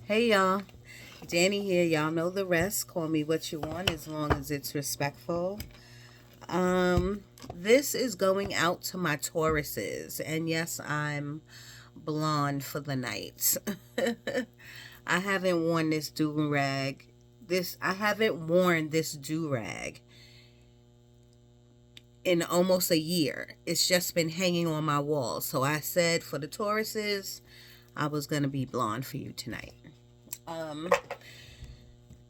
Hey y'all, Danny here. Y'all know the rest. Call me what you want as long as it's respectful. This is going out to my Tauruses, and yes, I'm blonde for the night. I haven't worn this do rag. I haven't worn this do rag in almost a year. It's just been hanging on my wall. So I said for the Tauruses, I was gonna be blonde for you tonight. Um,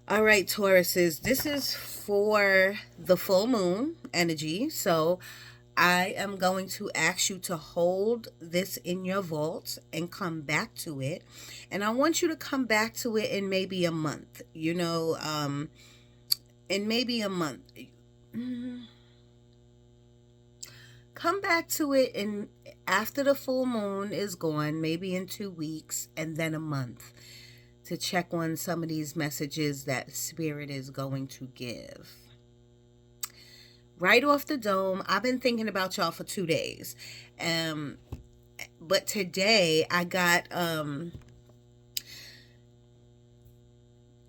All right, Tauruses, this is for the full moon energy. So I am going to ask you to hold this in your vault and come back to it. And I want you to come back to it in maybe a month, in maybe a month. Mm, Come back to it in after the full moon is gone, maybe in 2 weeks, and then a month to check on some of these messages that Spirit is going to give. Right off the dome, I've been thinking about y'all for 2 days. Um, but today I got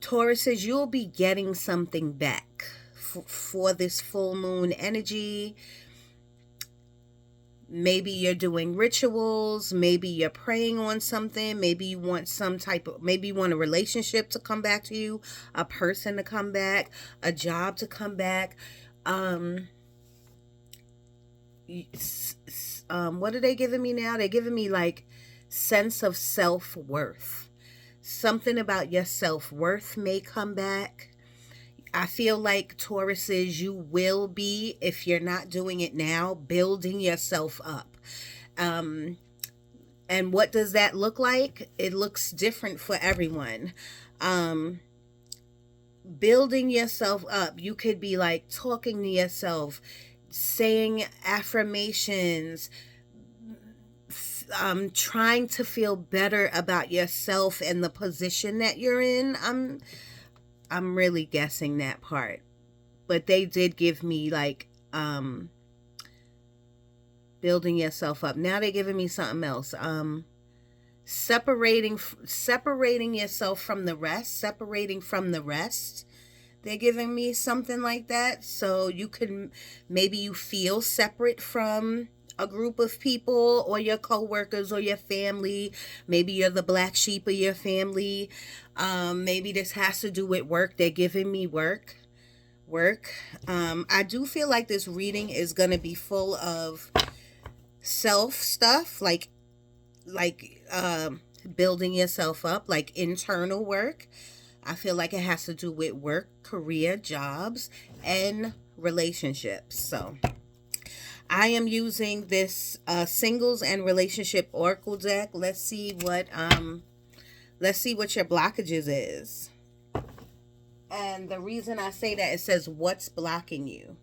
Tauruses, you'll be getting something back for this full moon energy. Maybe you're doing rituals, maybe you're praying on something, maybe you want maybe you want a relationship to come back to you, a person to come back, a job to come back. um what are they giving me now? They're giving me like sense of self-worth. Something about your self-worth may come back. I feel like Tauruses, you will be, if you're not doing it now, building yourself up. Um, and what does that look like? It looks different for everyone. Um, Building yourself up, you could be like talking to yourself, saying affirmations, trying to feel better about yourself and the position that you're in. I'm really guessing that part, but they did give me like building yourself up. Now they're giving me something else. Separating yourself from the rest, separating from the rest. They're giving me something like that. So you could, maybe you feel separate from a group of people or your coworkers or your family. Maybe you're the black sheep of your family. Maybe this has to do with work. They're giving me work. I do feel like this reading is going to be full of self stuff, like building yourself up, like internal work. I feel like it has to do with work, career, jobs, and relationships. So I am using this singles and relationship oracle deck. Let's see what your blockages is. And the reason I say that, it says what's blocking you.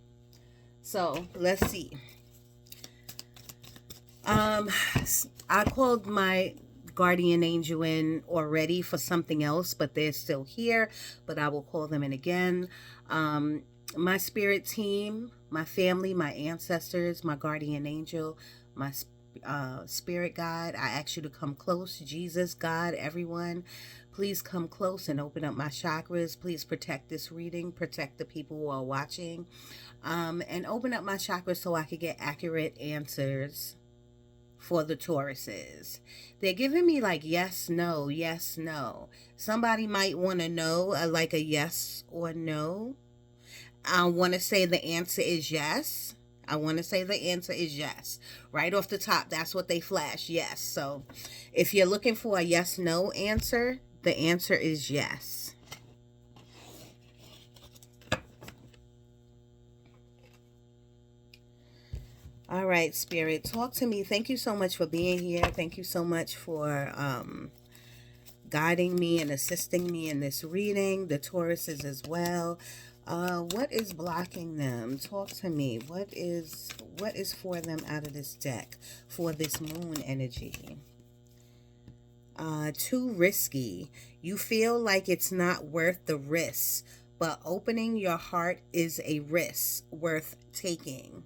So let's see. Um, I called my guardian angel in already for something else, but they're still here. But I will call them in again. My spirit team, my family, my ancestors, my guardian angel, my spirit guide, I ask you to come close. Jesus, God, everyone, please come close and open up my chakras. Please protect this reading, protect the people who are watching, and open up my chakras so I could get accurate answers for the Tauruses. They're giving me like yes, no, yes, no. Somebody might want to know like a yes or no. I want to say the answer is yes. I want to say the answer is yes. Right off the top, that's what they flash. Yes. So if you're looking for a yes, no answer, the answer is yes. All right, Spirit, talk to me. Thank you so much for being here. Thank you so much for guiding me and assisting me in this reading. The Tauruses as well. What is blocking them? Talk to me. What is for them out of this deck for this moon energy? Too risky. You feel like it's not worth the risk, but opening your heart is a risk worth taking.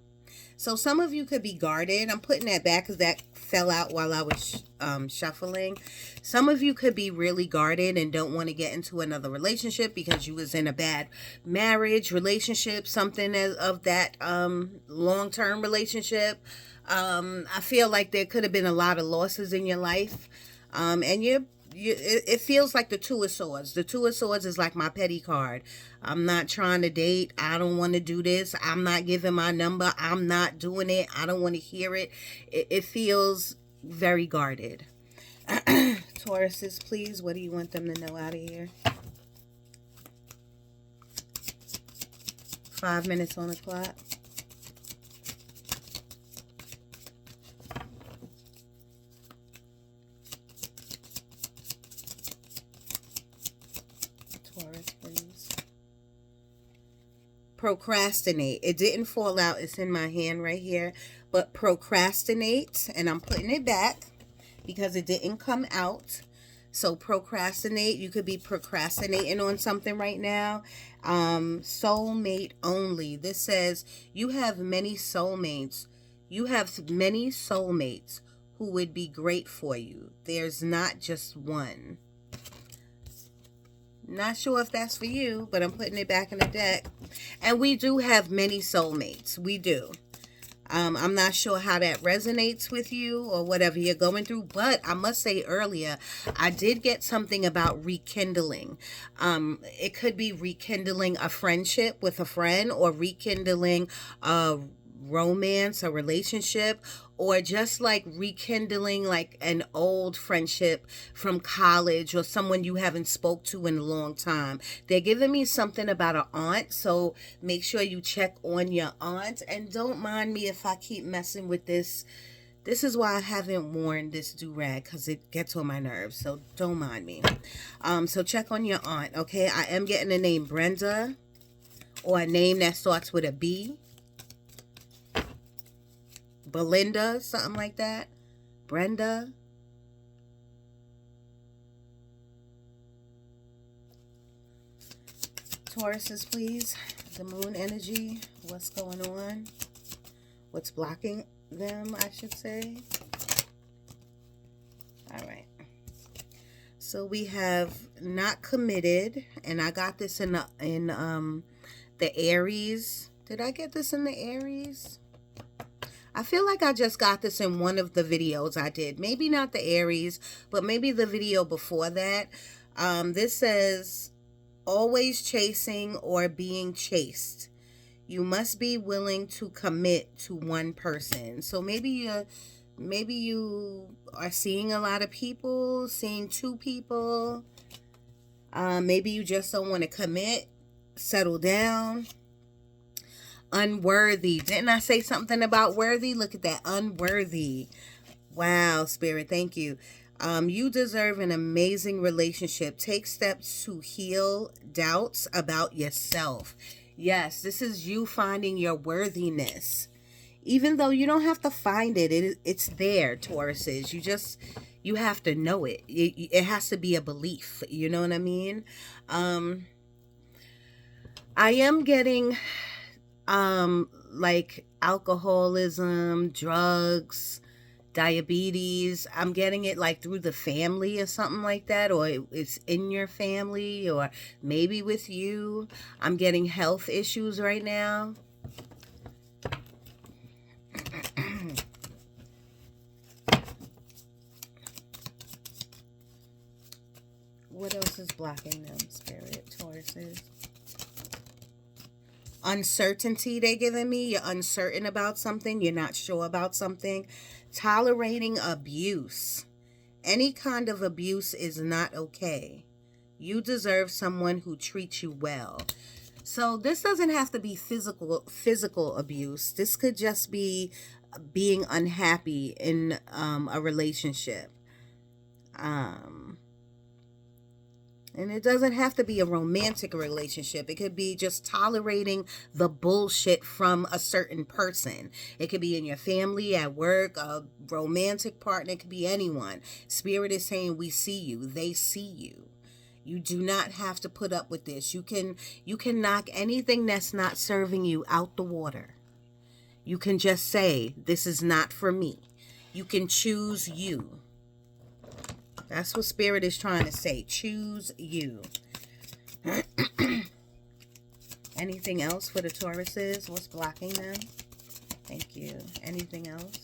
So some of you could be guarded. I'm putting that back because that fell out while I was shuffling. Some of you could be really guarded and don't want to get into another relationship because you was in a bad marriage, relationship, something of that long-term relationship. I feel like there could have been a lot of losses in your life. And it feels like the Two of Swords. The Two of Swords is like my petty card. I'm not trying to date. I don't want to do this. I'm not giving my number. I'm not doing it. I don't want to hear it. It feels very guarded. Tauruses, please, what do you want them to know out of here? 5 minutes on the clock. Taurus, please. Procrastinate. It didn't fall out. It's in my hand right here. But procrastinate, and I'm putting it back because it didn't come out. So procrastinate. You could be procrastinating on something right now. Soulmate only. This says you have many soulmates. You have many soulmates who would be great for you. There's not just one. Not sure if that's for you, but I'm putting it back in the deck. And we do have many soulmates. We do. I'm not sure how that resonates with you or whatever you're going through, but I must say earlier, I did get something about rekindling. It could be rekindling a friendship with a friend or rekindling a romance, a relationship, or just like rekindling like an old friendship from college or someone you haven't spoke to in a long time. They're giving me something about an aunt, so make sure you check on your aunt, and don't mind me if I keep messing with this. This is why I haven't worn this do-rag, because it gets on my nerves, so don't mind me. So check on your aunt, okay? I am getting the name Brenda, or a name that starts with a B. Belinda, something like that. Brenda. Tauruses, please. The moon energy. What's going on? What's blocking them, I should say. All right. So we have not committed, and I got this in the Aries. Did I get this in the Aries? I feel like I just got this in one of the videos I did. Maybe not the Aries, but maybe the video before that. This says, always chasing or being chased. You must be willing to commit to one person. So maybe you are seeing a lot of people, seeing two people. Maybe you just don't want to commit, settle down. Unworthy. Didn't I say something about worthy? Look at that. Unworthy. Wow, Spirit. Thank you. You deserve an amazing relationship. Take steps to heal doubts about yourself. Yes, this is you finding your worthiness. Even though you don't have to find it, it's there, Tauruses. You have to know it. It has to be a belief. You know what I mean? I am getting like alcoholism, drugs, diabetes. I'm getting it like through the family or something like that, or it's in your family, or maybe with you. I'm getting health issues right now. What else is blocking them, Spirit, Tauruses? Uncertainty they're giving me. You're uncertain about something. You're not sure about something. Tolerating abuse. Any kind of abuse is not okay. You deserve someone who treats you well. So this doesn't have to be physical abuse. This could just be being unhappy in a relationship. And it doesn't have to be a romantic relationship. It could be just tolerating the bullshit from a certain person. It could be in your family, at work, a romantic partner. It could be anyone. Spirit is saying, we see you. They see you. You do not have to put up with this. You can knock anything that's not serving you out the water. You can just say, this is not for me. You can choose you. That's what Spirit is trying to say. Choose you. Anything else for the Tauruses? What's blocking them? Thank you. Anything else?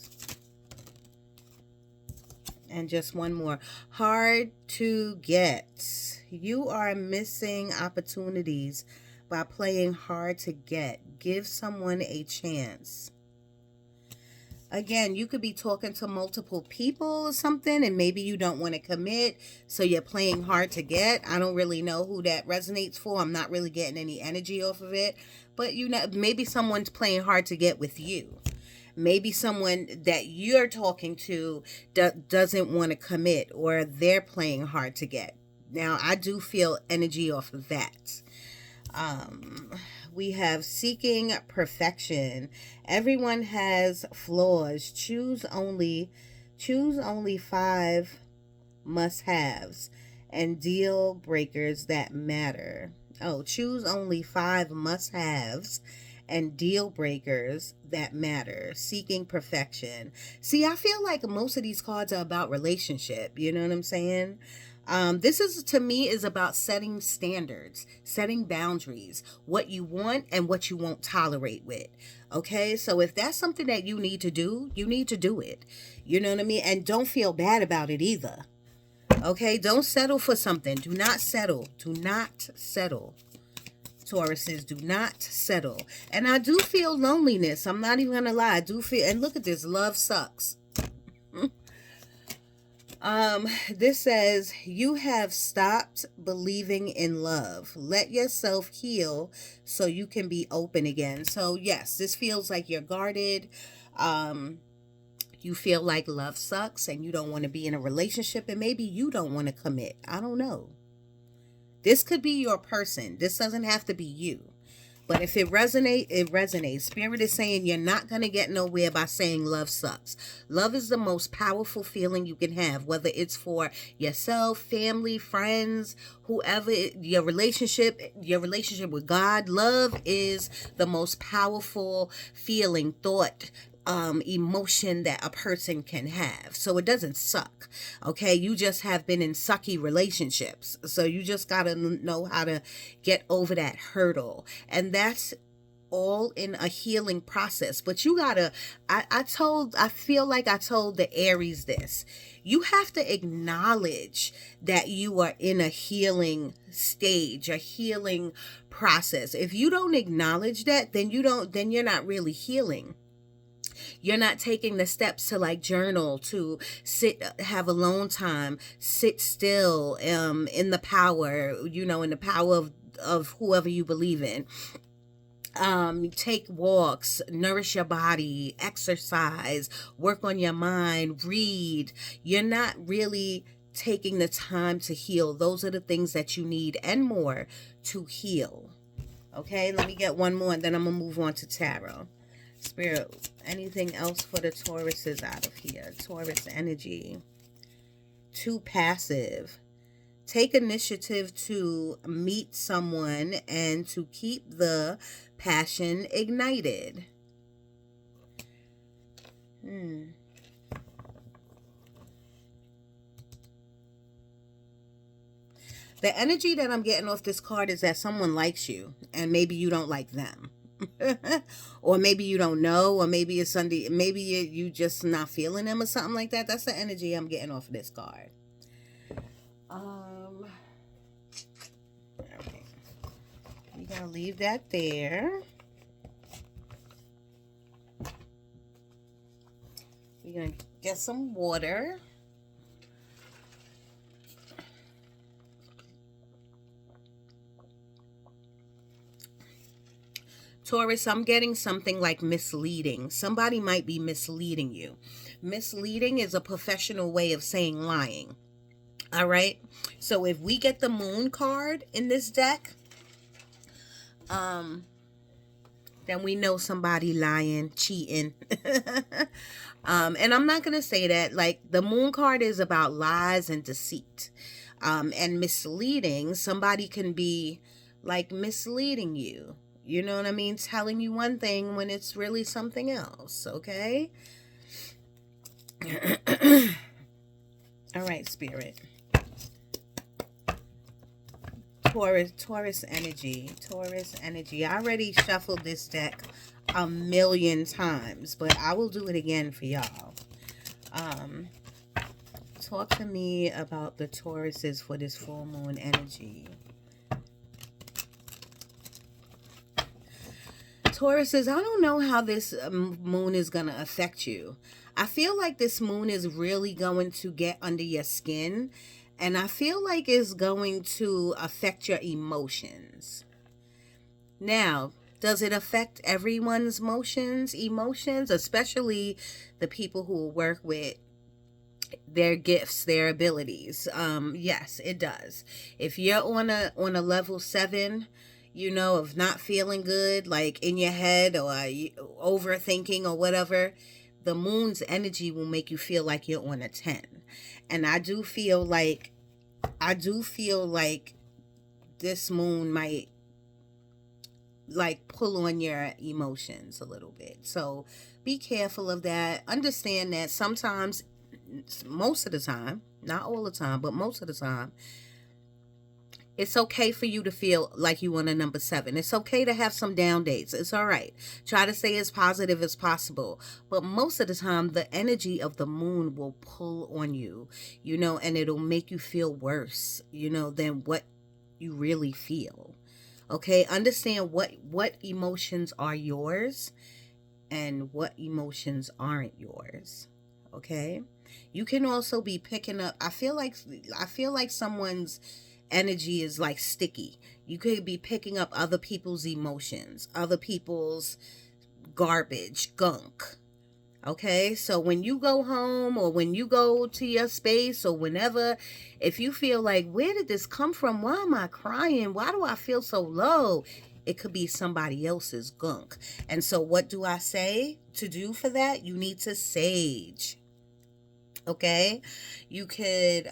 And just one more. Hard to get. You are missing opportunities by playing hard to get. Give someone a chance. Again, you could be talking to multiple people or something, and maybe you don't want to commit, so you're playing hard to get. I don't really know who that resonates for. I'm not really getting any energy off of it. But, you know, maybe someone's playing hard to get with you. Maybe someone that you're talking to doesn't want to commit, or they're playing hard to get. Now, I do feel energy off of that. We have seeking perfection. Everyone has flaws. Choose only 5 must-haves and deal breakers that matter. Oh, choose only 5 must-haves and deal breakers that matter. Seeking perfection. See, I feel like most of these cards are about relationship. You know what I'm saying? This is, to me, is about setting standards, setting boundaries, what you want and what you won't tolerate with. Okay, so if that's something that you need to do, you need to do it. You know what I mean? And don't feel bad about it either. Okay, don't settle for something. Do not settle. Do not settle. Tauruses, do not settle. And I do feel loneliness. I'm not even gonna lie. I do feel, and look at this, love sucks. This says, you have stopped believing in love. Let yourself heal so you can be open again. So yes, this feels like you're guarded. You feel like love sucks and you don't want to be in a relationship, and maybe you don't want to commit. I don't know. This could be your person. This doesn't have to be you. But if it resonates, it resonates. Spirit is saying you're not going to get nowhere by saying love sucks. Love is the most powerful feeling you can have, whether it's for yourself, family, friends, whoever, your relationship with God. Love is the most powerful feeling, thought, emotion that a person can have. So it doesn't suck. Okay, you just have been in sucky relationships, so you just gotta know how to get over that hurdle, and that's all in a healing process. But you gotta, I feel like I told the Aries this, you have to acknowledge that you are in a healing stage, a healing process. If you don't acknowledge that, then you're not really healing. You're not taking the steps to like journal, to sit, have alone time, sit still, in the power, in the power of whoever you believe in. Take walks, nourish your body, exercise, work on your mind, read. You're not really taking the time to heal. Those are the things that you need and more to heal. Okay, let me get one more and then I'm going to move on to tarot. Spirit, anything else for the Tauruses out of here? Taurus energy. Too passive. Take initiative to meet someone and to keep the passion ignited. The energy that I'm getting off this card is that someone likes you and maybe you don't like them. Or maybe you don't know, or maybe it's Sunday, maybe you just not feeling them or something like that. That's the energy I'm getting off of this card. Okay. We're gonna leave that there. We're gonna get some water. Taurus, I'm getting something like misleading. Somebody might be misleading you. Misleading is a professional way of saying lying. All right. So if we get the moon card in this deck, then we know somebody lying, cheating. And I'm not going to say that. Like, the moon card is about lies and deceit. And misleading. Somebody can be like misleading you. You know what I mean? Telling you one thing when it's really something else, okay? All right, Spirit. Taurus energy. Taurus energy. I already shuffled this deck a million times, but I will do it again for y'all. Talk to me about the Tauruses for this full moon energy. Tauruses, I don't know how this moon is going to affect you. I feel like this moon is really going to get under your skin, and I feel like it's going to affect your emotions. Now, does it affect everyone's emotions, especially the people who work with their gifts, their abilities? Yes, it does. If you're on a level 7, you know, of not feeling good, like in your head, or overthinking or whatever, the moon's energy will make you feel like you're on a 10. And I do feel like this moon might like pull on your emotions a little bit. So be careful of that. Understand that sometimes, most of the time, not all the time, but most of the time, it's okay for you to feel like you want a number 7. It's okay to have some down days. It's all right. Try to stay as positive as possible. But most of the time, the energy of the moon will pull on you, you know, and it'll make you feel worse, you know, than what you really feel. Okay? Understand what emotions are yours and what emotions aren't yours. Okay? You can also be picking up, I feel like someone's energy is like sticky. You could be picking up other people's emotions, other people's garbage, gunk. Okay, so when you go home or when you go to your space or whenever, if you feel like, where did this come from? Why am I crying? Why do I feel so low? It could be somebody else's gunk. And so what do I say to do for that? You need to sage. Okay, you could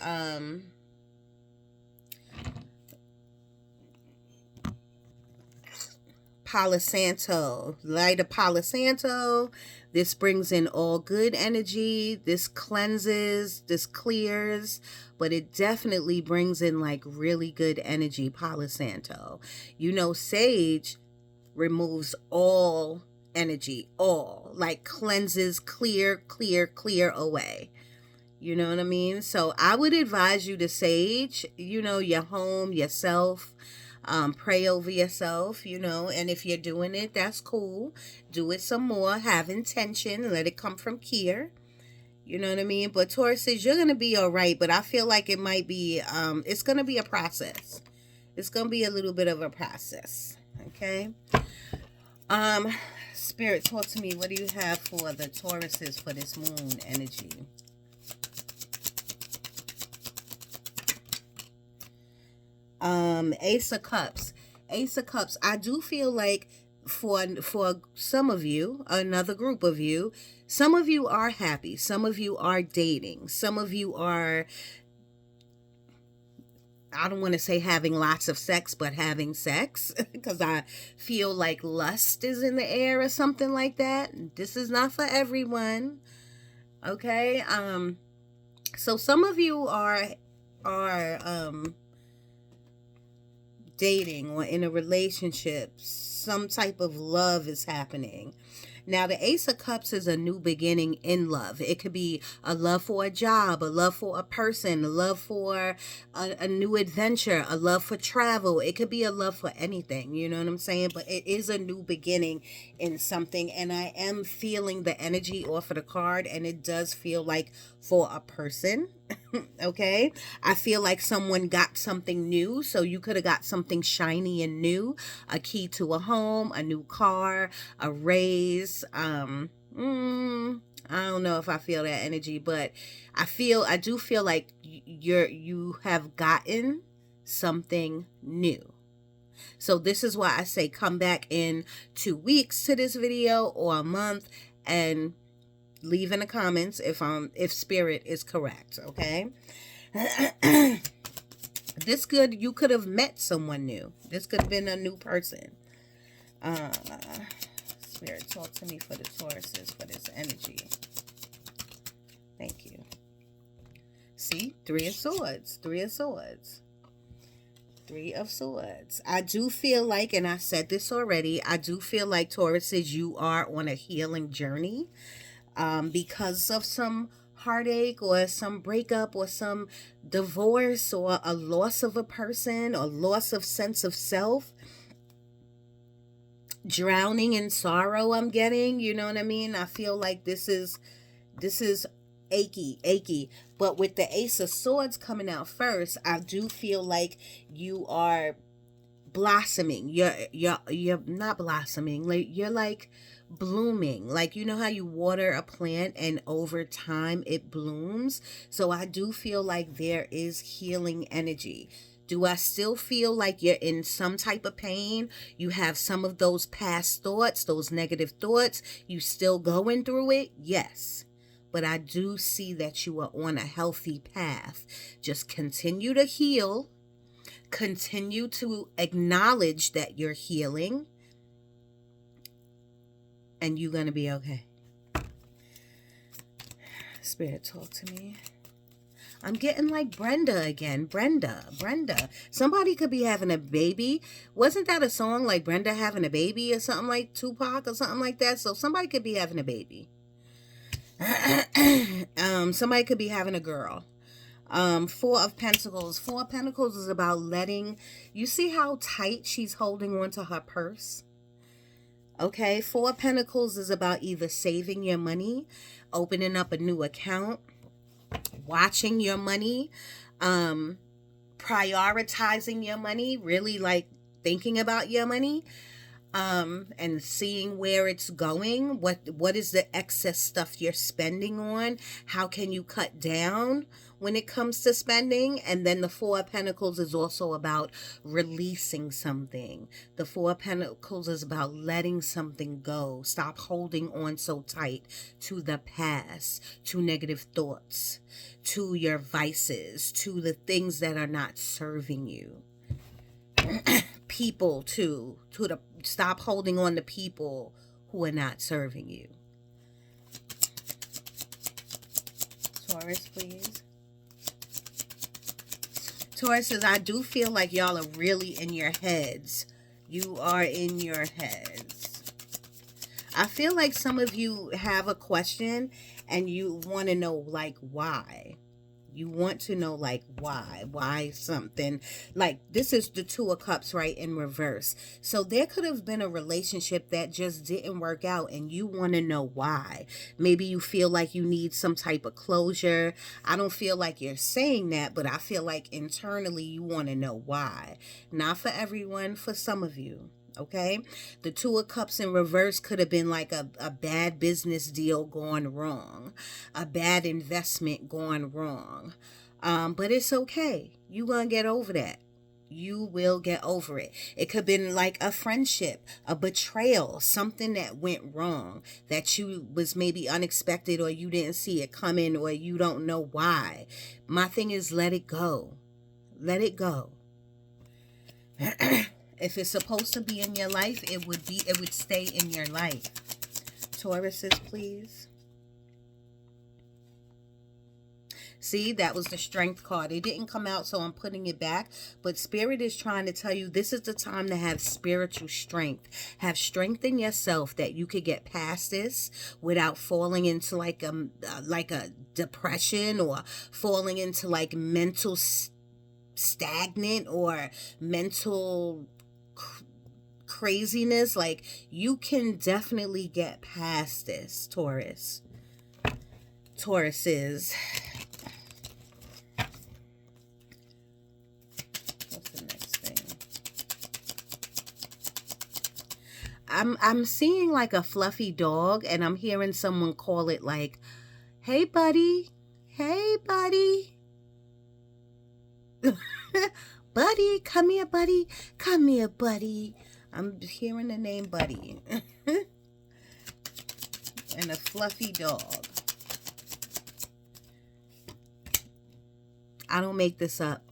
Palo Santo, light a Palo Santo. This brings in all good energy. This cleanses, this clears, but it definitely brings in like really good energy. Palo Santo. You know, sage removes all energy, all, like cleanses, clear away. You know what I mean? So I would advise you to sage, you know, your home, yourself. Pray over yourself, you know, and if you're doing it, that's cool. Do it some more. Have intention. Let it come from here. You know what I mean? But Taurus says you're going to be all right, but I feel like it might be, it's going to be a process. It's going to be a little bit of a process. Okay. Spirit, talk to me. What do you have for the Tauruses for this moon energy? Ace of Cups. Ace of Cups. I do feel like for some of you, another group of you, some of you are happy. Some of you are dating. Some of you are, I don't want to say having lots of sex, but having sex, because I feel like lust is in the air or something like that. This is not for everyone. Okay? So some of you are dating or in a relationship. Some type of love is happening. Now, the Ace of Cups is a new beginning in love. It could be a love for a job, a love for a person, a love for a new adventure, a love for travel. It could be a love for anything, you know what I'm saying? But it is a new beginning in something, and I am feeling the energy off of the card, and it does feel like for a person. Okay, I feel like someone got something new, so you could have got something shiny and new, a key to a home, a new car, a raise. I don't know if I feel that energy, but I do feel like you have gotten something new. So this is why I say come back in 2 weeks to this video or a month and leave in the comments if spirit is correct. Okay. You could have met someone new. This could have been a new person. Uh, Spirit, talk to me for the Tauruses, for this energy. Thank you. See? Three of Swords. Three of Swords. Three of Swords. I do feel like, and I said this already, I do feel like, Tauruses, you are on a healing journey. Because of some heartache or some breakup or some divorce or a loss of a person or loss of sense of self, drowning in sorrow, I'm getting, you know what I mean? I feel like this is achy. But with the Ace of Swords coming out first, I do feel like you are blossoming. You're not blossoming, like you're like blooming. Like, you know how you water a plant and over time it blooms? So I do feel like there is healing energy. Do I still feel like you're in some type of pain? You have some of those past thoughts, those negative thoughts, you still going through it? Yes. But I do see that you are on a healthy path. Just continue to heal. Continue to acknowledge that you're healing. And you're going to be okay. Spirit, talk to me. I'm getting like Brenda again. Brenda. Somebody could be having a baby. Wasn't that a song like Brenda having a baby or something, like Tupac or something like that? So somebody could be having a baby. Somebody could be having a girl. Four of Pentacles. Four of Pentacles is about letting... You see how tight she's holding on to her purse? Okay, Four of Pentacles is about either saving your money, opening up a new account, watching your money, prioritizing your money, really like thinking about your money, and seeing where it's going. What is the excess stuff you're spending on? How can you cut down when it comes to spending? And then the Four of Pentacles is also about releasing something. The Four of Pentacles is about letting something go. Stop holding on so tight to the past, to negative thoughts, to your vices, to the things that are not serving you. People to stop holding on to people who are not serving you. Taurus, please. Taurus says, I do feel like y'all are really in your heads. You are in your heads. I feel like some of you have a question and you want to know like why. You want to know like why something. Like this is the Two of Cups right in reverse. So there could have been a relationship that just didn't work out and you want to know why. Maybe you feel like you need some type of closure. I don't feel like you're saying that, but I feel like internally you want to know why. Not for everyone, for some of you. Okay, the Two of Cups in reverse could have been like a bad business deal gone wrong, a bad investment gone wrong. But it's okay. You're going to get over that. You will get over it. It could have been like a friendship, a betrayal, something that went wrong that you was maybe unexpected or you didn't see it coming or you don't know why. My thing is let it go. Let it go. If it's supposed to be in your life, it would stay in your life. Tauruses, please. See, that was the Strength card. It didn't come out, so I'm putting it back. But Spirit is trying to tell you this is the time to have spiritual strength. Have strength in yourself that you could get past this without falling into like a depression or falling into like mental stagnant or mental craziness. Like you can definitely get past this, Taurus. Tauruses. What's the next thing? I'm seeing like a fluffy dog and I'm hearing someone call it like, hey buddy, hey buddy. Buddy, come here, buddy. Come here, buddy. I'm hearing the name Buddy. And a fluffy dog. I don't make this up.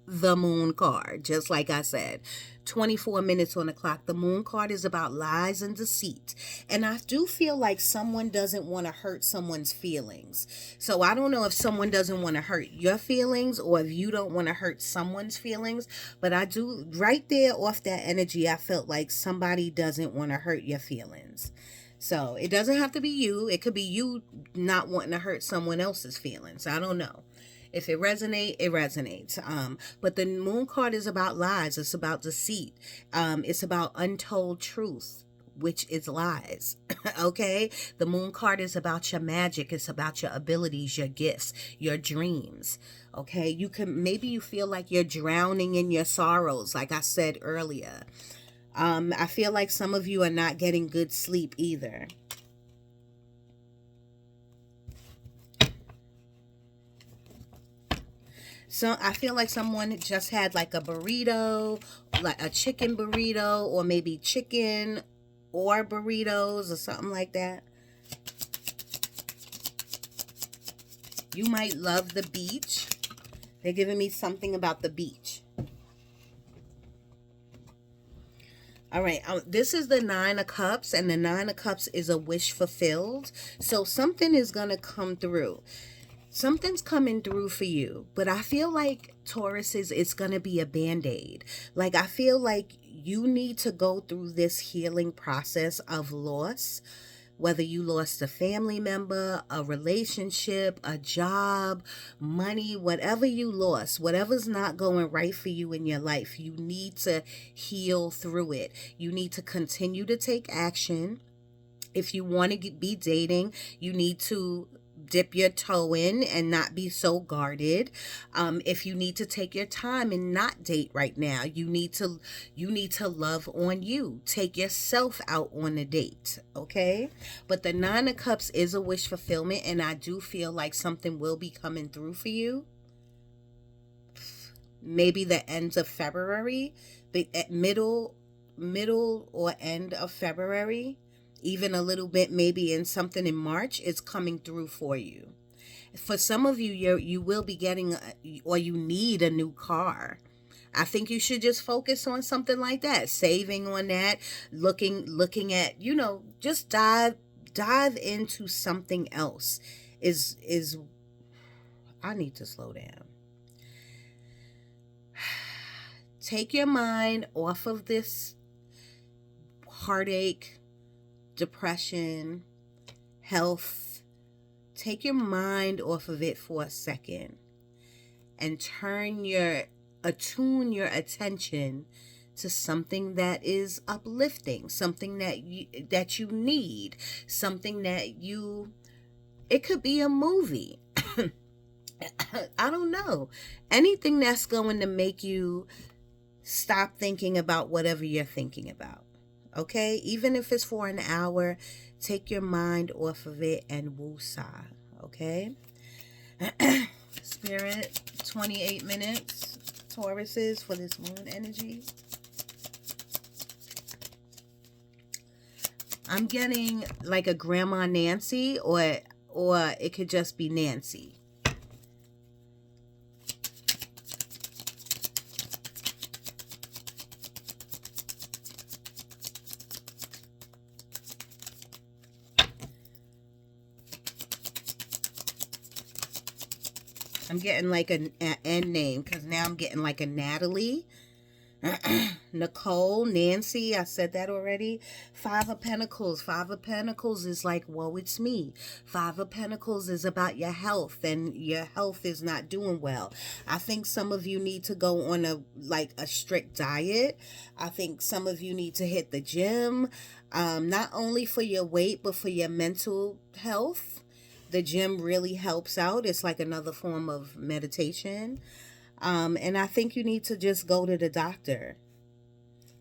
the moon card. Just like I said, 24 minutes on the clock. The moon card is about lies and deceit. And I do feel like someone doesn't want to hurt someone's feelings. So I don't know if someone doesn't want to hurt your feelings or if you don't want to hurt someone's feelings. But I do, right there off that energy, I felt like somebody doesn't want to hurt your feelings. So it doesn't have to be you. It could be you not wanting to hurt someone else's feelings. I don't know. If it resonates, it resonates. But the moon card is about lies. It's about deceit. It's about untold truth, which is lies. Okay? The moon card is about your magic. It's about your abilities, your gifts, your dreams. Okay? Maybe you feel like you're drowning in your sorrows, like I said earlier. I feel like some of you are not getting good sleep either. So I feel like someone just had like a burrito, like a chicken burrito, or maybe chicken or burritos or something like that. You might love the beach. They're giving me something about the beach. All right, this is the Nine of Cups, and the Nine of Cups is a wish fulfilled. So something is going to come through. Something's coming through for you, but I feel like Taurus it's going to be a band-aid. Like, I feel like you need to go through this healing process of loss, whether you lost a family member, a relationship, a job, money, whatever you lost, whatever's not going right for you in your life, you need to heal through it. You need to continue to take action. If you want to be dating, you need to dip your toe in and not be so guarded. If you need to take your time and not date right now, you need to love on you. Take yourself out on a date, okay? But the Nine of Cups is a wish fulfillment, and I do feel like something will be coming through for you. Maybe the ends of February, the middle or end of February. Even a little bit maybe in something in March, is coming through for you. For some of you, you will be getting or you need a new car. I think you should just focus on something like that, saving on that, looking at, just dive into something else. Is I need to slow down. Take your mind off of this heartache, depression, health. Take your mind off of it for a second and attune your attention to something that is uplifting, something that you need, something that it could be a movie. I don't know. Anything that's going to make you stop thinking about whatever you're thinking about. Okay, even if it's for an hour, take your mind off of it and woosah. Okay. Spirit, 28 minutes, Tauruses, for this moon energy. I'm getting like a Grandma Nancy, or it could just be Nancy. I'm getting like an N name, because now I'm getting like a Natalie, Nicole, Nancy. I said that already. Five of Pentacles. Five of Pentacles is like, whoa, it's me. Five of Pentacles is about your health, and your health is not doing well. I think some of you need to go on a strict diet. I think some of you need to hit the gym, not only for your weight, but for your mental health. The gym really helps out. It's like another form of meditation. And I think you need to just go to the doctor.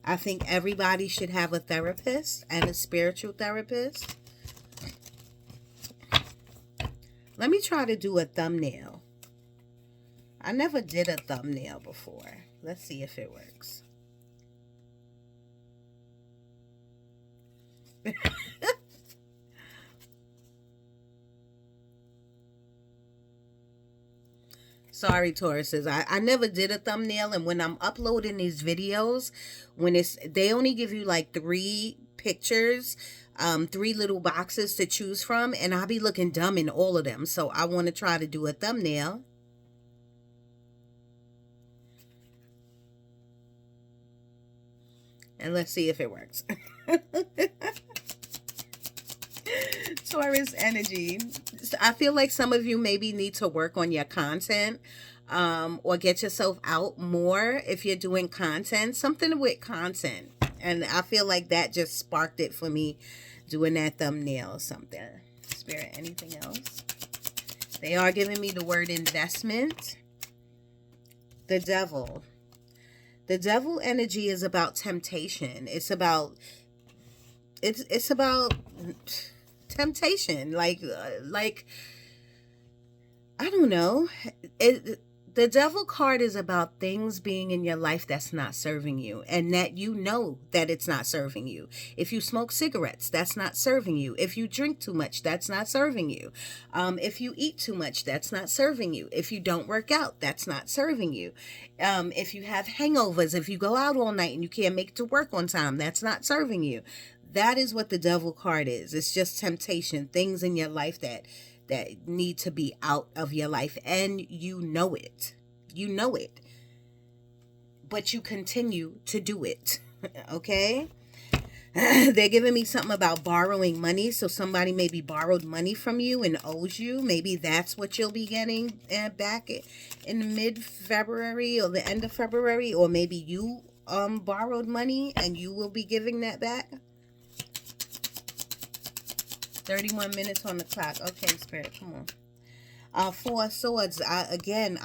I think everybody should have a therapist and a spiritual therapist. Let me try to do a thumbnail. I never did a thumbnail before. Let's see if it works. Sorry, Tauruses. I never did a thumbnail, and when I'm uploading these videos, they only give you like 3 pictures, 3 little boxes to choose from, and I'll be looking dumb in all of them. So I want to try to do a thumbnail. And let's see if it works. Taurus energy. I feel like some of you maybe need to work on your content, or get yourself out more if you're doing content. Something with content. And I feel like that just sparked it for me, doing that thumbnail or something. Spirit, anything else? They are giving me the word investment. The devil. The devil energy is about temptation. It's about temptation. Like I don't know. The devil card is about things being in your life that's not serving you, and that you know that it's not serving you. If you smoke cigarettes, that's not serving you. If you drink too much, that's not serving you. If you eat too much, that's not serving you. If you don't work out, that's not serving you. If you have hangovers, if you go out all night and you can't make it to work on time, that's not serving you. That is what the devil card is. It's just temptation, things in your life that need to be out of your life, and you know it. You know it. But you continue to do it. Okay? They're giving me something about borrowing money. So somebody maybe borrowed money from you and owes you. Maybe that's what you'll be getting back in mid-February or the end of February. Or maybe you borrowed money and you will be giving that back. 31 minutes on the clock. Okay, Spirit, come on. 4 of Swords. I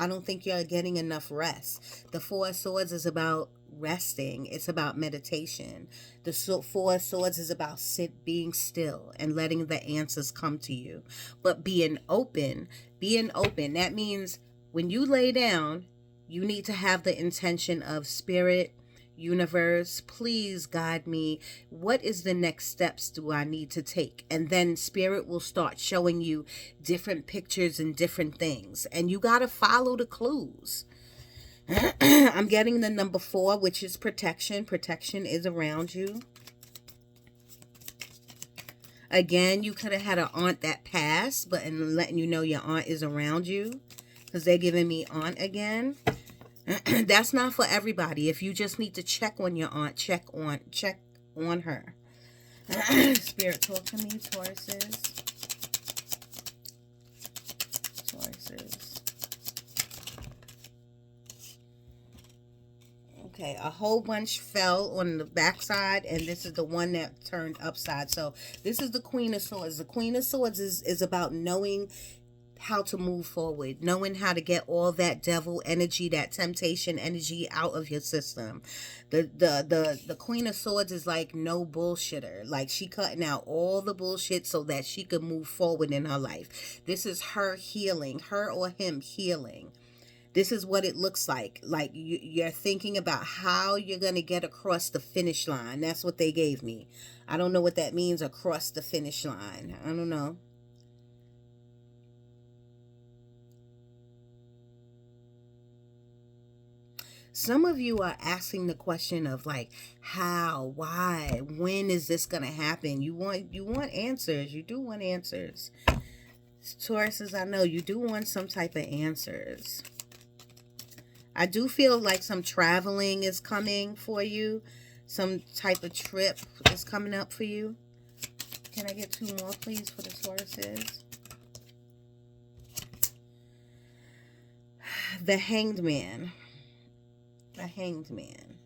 don't think you're getting enough rest. The 4 of Swords is about resting. It's about meditation. The 4 of Swords is about being still and letting the answers come to you. But being open. That means when you lay down, you need to have the intention of Spirit, universe, please guide me. What is the next steps do I need to take? And then Spirit will start showing you different pictures and different things, and you got to follow the clues. I'm getting the number 4, which is protection. Protection is around you. Again, you could have had an aunt that passed, but in letting you know your aunt is around you, because they're giving me aunt again. That's not for everybody. If you just need to check on your aunt, check on her. Spirit, talk to me, Tauruses. Okay, a whole bunch fell on the backside, and this is the one that turned upside. So this is the Queen of Swords. The Queen of Swords is about knowing how to move forward, knowing how to get all that devil energy, that temptation energy out of your system. The Queen of Swords is like no bullshitter. Like, she cutting out all the bullshit so that she could move forward in her life. This is her healing, her or him healing. This is what it looks like. Like, you're thinking about how you're going to get across the finish line. That's what they gave me. I don't know what that means, across the finish line. I don't know. Some of you are asking the question of like, how, why, when is this going to happen? You want answers. You do want answers. Tauruses, I know you do want some type of answers. I do feel like some traveling is coming for you. Some type of trip is coming up for you. Can I get 2 more, please, for the Tauruses? The Hanged Man. The Hanged Man.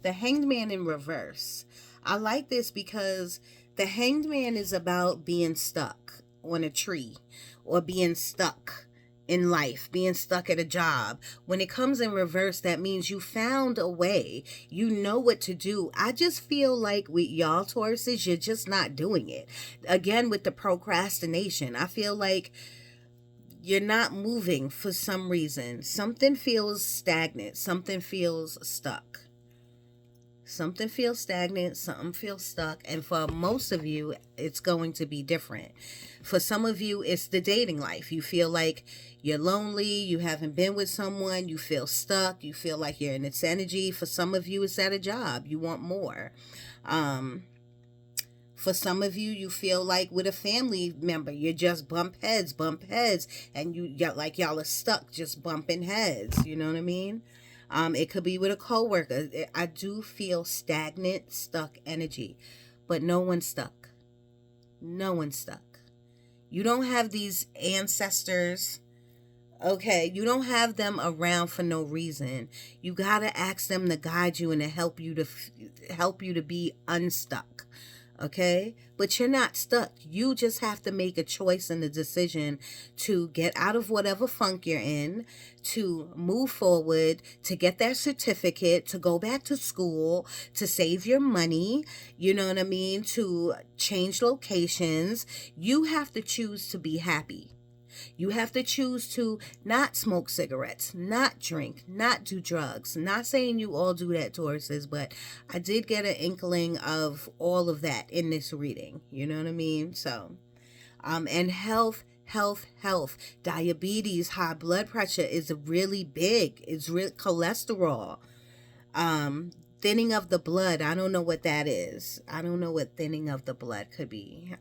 The Hanged Man in reverse. I like this because the Hanged Man is about being stuck on a tree, or being stuck in life, being stuck at a job. When it comes in reverse, that means you found a way. You know what to do. I just feel like with y'all Tauruses, you're just not doing it. Again, with the procrastination, I feel like you're not moving for some reason. Something feels stagnant. Something feels stuck. Something feels stagnant, something feels stuck, and for most of you, it's going to be different. For some of you, it's the dating life. You feel like you're lonely, you haven't been with someone, you feel stuck, you feel like you're in its energy. For some of you, it's at a job, you want more. Um, for some of you, you feel like with a family member, you just bump heads, and you got like y'all are stuck just bumping heads. You know what I mean? It could be with a coworker. I do feel stagnant, stuck energy, but no one's stuck. No one's stuck. You don't have these ancestors. Okay, you don't have them around for no reason. You gotta ask them to guide you and to help you to be unstuck. Okay, but you're not stuck. You just have to make a choice and a decision to get out of whatever funk you're in, to move forward, to get that certificate, to go back to school, to save your money. You know what I mean? To change locations. You have to choose to be happy. You have to choose to not smoke cigarettes, not drink, not do drugs. Not saying you all do that, Tauruses, but I did get an inkling of all of that in this reading. You know what I mean? So, and health. Diabetes, high blood pressure is really big. It's real cholesterol. Thinning of the blood. I don't know what that is. I don't know what thinning of the blood could be.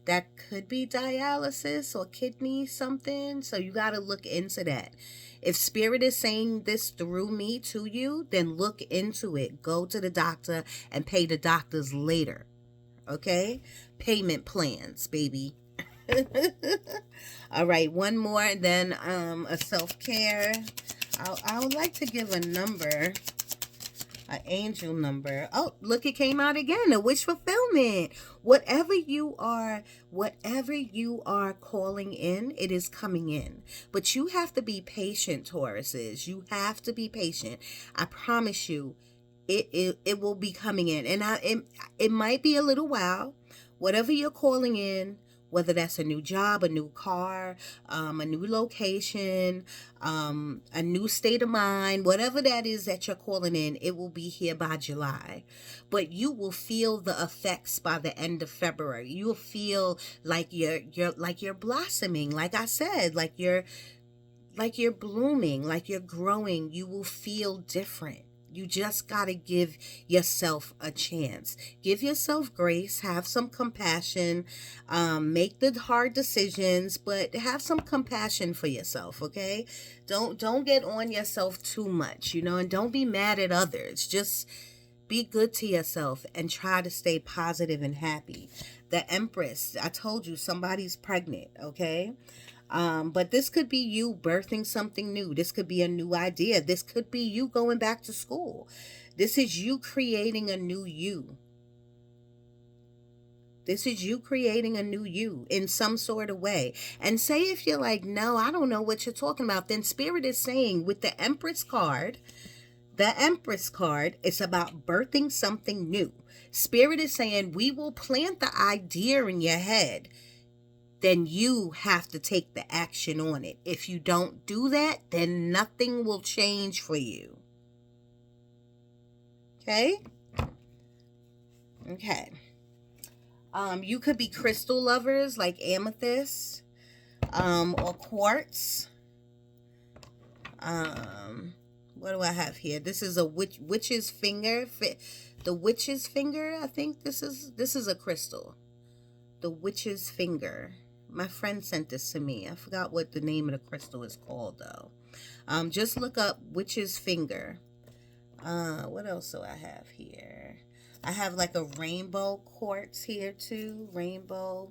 That could be dialysis or kidney something. So you got to look into that. If spirit is saying this through me to you, then look into it. Go to the doctor and pay the doctors later. Okay? Payment plans, baby. All right, one more, and then a self-care. I would like to give a number. An angel number. Oh, look, it came out again. A wish fulfillment. Whatever you are calling in, it is coming in. But you have to be patient, Tauruses. You have to be patient. I promise you, it will be coming in. And it might be a little while. Whatever you're calling in, whether that's a new job, a new car, a new location, a new state of mind, whatever that is that you're calling in, it will be here by July. But you will feel the effects by the end of February. You'll feel like you're blossoming, like I said, like you're blooming, like you're growing. You will feel different. You just got to give yourself a chance. Give yourself grace. Have some compassion. Make the hard decisions, but have some compassion for yourself, okay? Don't get on yourself too much, and don't be mad at others. Just be good to yourself and try to stay positive and happy. The Empress, I told you, somebody's pregnant, okay? But this could be you birthing something new. This could be a new idea. This could be you going back to school. This is you creating a new you. This is you creating a new you in some sort of way. And say if you're like, no, I don't know what you're talking about, then Spirit is saying with the Empress card, it's about birthing something new. Spirit is saying we will plant the idea in your head. Then you have to take the action on it. If you don't do that, then nothing will change for you. Okay? Okay. You could be crystal lovers like amethyst, or quartz. What do I have here? This is a witch's finger. The witch's finger, I think this is a crystal. The witch's finger. My friend sent this to me. I forgot what the name of the crystal is called, though. Just look up witch's finger. What else do I have here? I have like a rainbow quartz here, too. Rainbow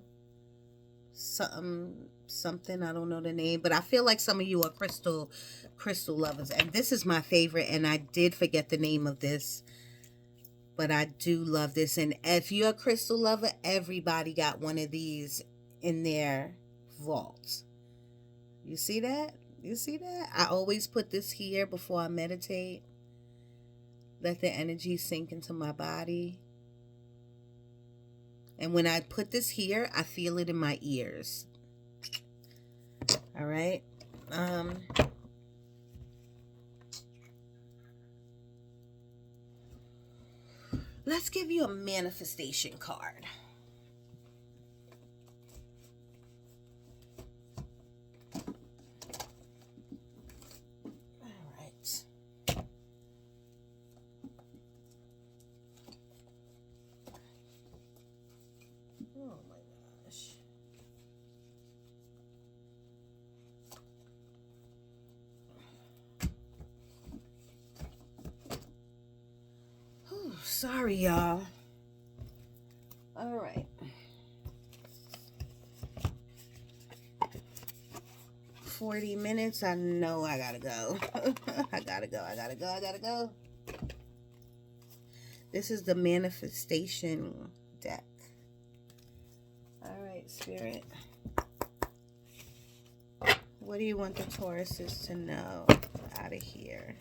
something. I don't know the name. But I feel like some of you are crystal lovers. And this is my favorite. And I did forget the name of this. But I do love this. And if you're a crystal lover, everybody got one of these in their vault. You see that? I always put this here before I meditate. Let the energy sink into my body. And when I put this here, I feel it in my ears. All right. Let's give you a manifestation card. All right. Oh my gosh. Whew, sorry, y'all. All right. 40 minutes. I know I gotta go. I gotta go. This is the manifestation deck. All right, Spirit. What do you want the Tauruses to know out of here?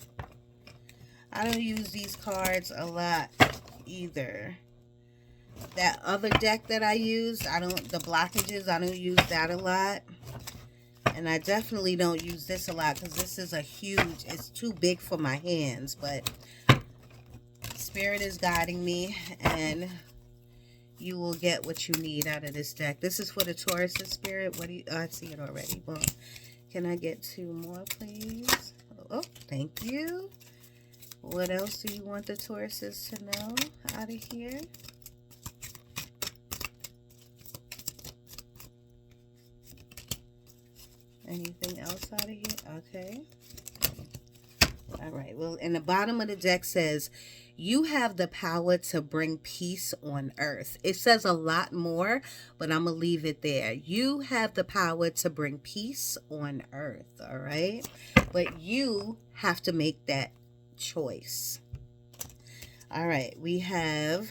I don't use these cards a lot either. That other deck that I used, the blockages, I don't use that a lot. And I definitely don't use this a lot because this is it's too big for my hands. But Spirit is guiding me and you will get what you need out of this deck. This is for the Taurus' Spirit. I see it already. Well, can I get 2 more, please? Oh, thank you. What else do you want the Tauruses to know out of here? Anything else out of here? Okay. All right. Well, in the bottom of the deck says, you have the power to bring peace on earth. It says a lot more, but I'm going to leave it there. You have the power to bring peace on earth. All right. But you have to make that choice. All right. We have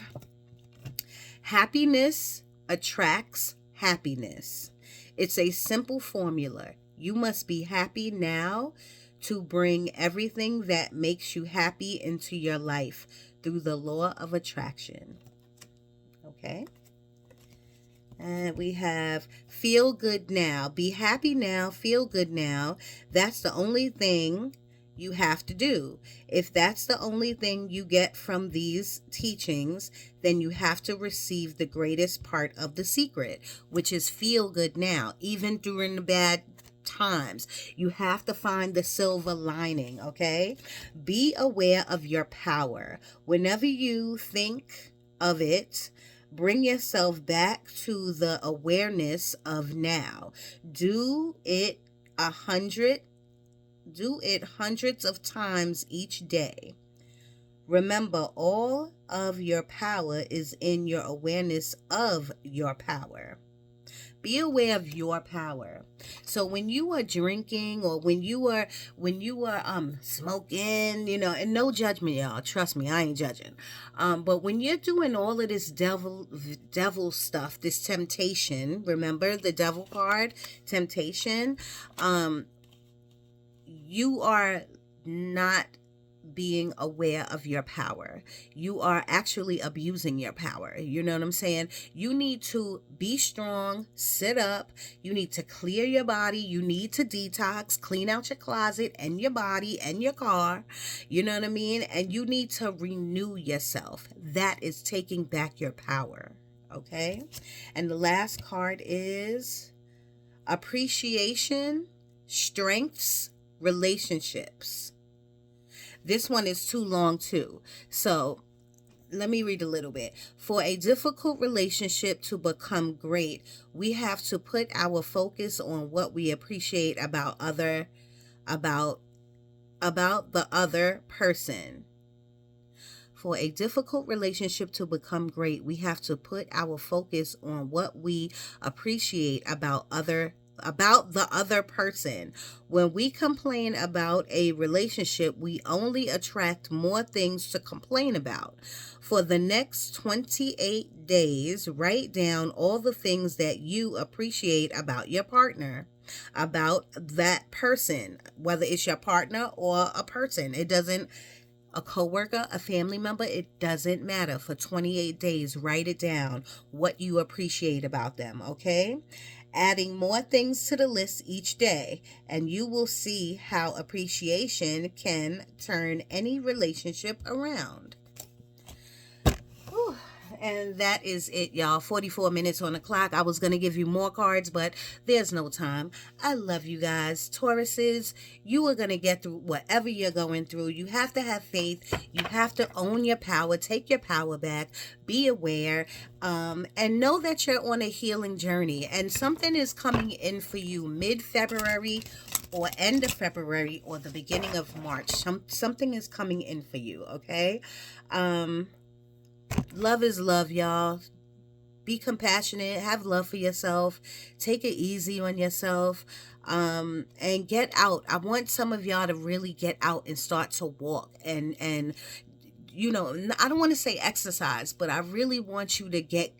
happiness attracts happiness. It's a simple formula. You must be happy now to bring everything that makes you happy into your life through the law of attraction. Okay? And we have feel good now. Be happy now. Feel good now. That's the only thing you have to do. If that's the only thing you get from these teachings, then you have to receive the greatest part of the secret, which is feel good now, even during the bad times. You have to find the silver lining, okay? Be aware of your power. Whenever you think of it, bring yourself back to the awareness of now. Do it hundreds of times each day. Remember, all of your power is in your awareness of your power. Be aware of your power. So when you are drinking or when you are smoking, and no judgment, y'all. Trust me, I ain't judging. But when you're doing all of this devil stuff, this temptation, remember the devil card, temptation, you are not being aware of your power. You are actually abusing your power. You know what I'm saying? You need to be strong, sit up. You need to clear your body. You need to detox, clean out your closet and your body and your car. You know what I mean? And you need to renew yourself. That is taking back your power. Okay? And the last card is appreciation, strengths, relationships. This one is too long too. So let me read a little bit. For a difficult relationship to become great, we have to put our focus on what we appreciate about the other person. For a difficult relationship to become great, we have to put our focus on what we appreciate about the other person. When we complain about a relationship, we only attract more things to complain about. For the next 28 days, write down all the things that you appreciate about your partner, about that person, whether it's your partner or a person. A coworker, a family member, it doesn't matter. For 28 days, write it down, what you appreciate about them, okay? Adding more things to the list each day, and you will see how appreciation can turn any relationship around. And that is it, y'all. 44 minutes on the clock. I was going to give you more cards, but there's no time. I love you guys. Tauruses, you are going to get through whatever you're going through. You have to have faith. You have to own your power. Take your power back. Be aware. And know that you're on a healing journey. And something is coming in for you mid-February or end of February or the beginning of March. Something is coming in for you, okay? Love is love, y'all. Be compassionate. Have love for yourself. Take it easy on yourself. And get out. I want some of y'all to really get out and start to walk and you know, I don't want to say exercise, but I really want you to get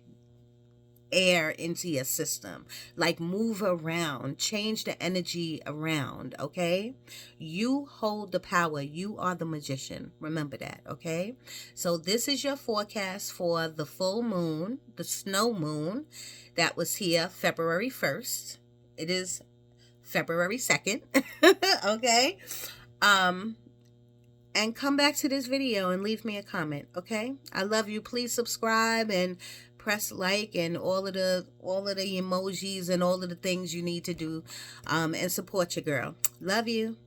air into your system. Like, move around, change the energy around, okay? You hold the power. You are the magician. Remember that, okay? So this is your forecast for the full moon, the snow moon that was here February 1st. It is February 2nd, okay? And come back to this video and leave me a comment, okay? I love you. Please subscribe and press like and all of the emojis and all of the things you need to do, and support your girl. Love you.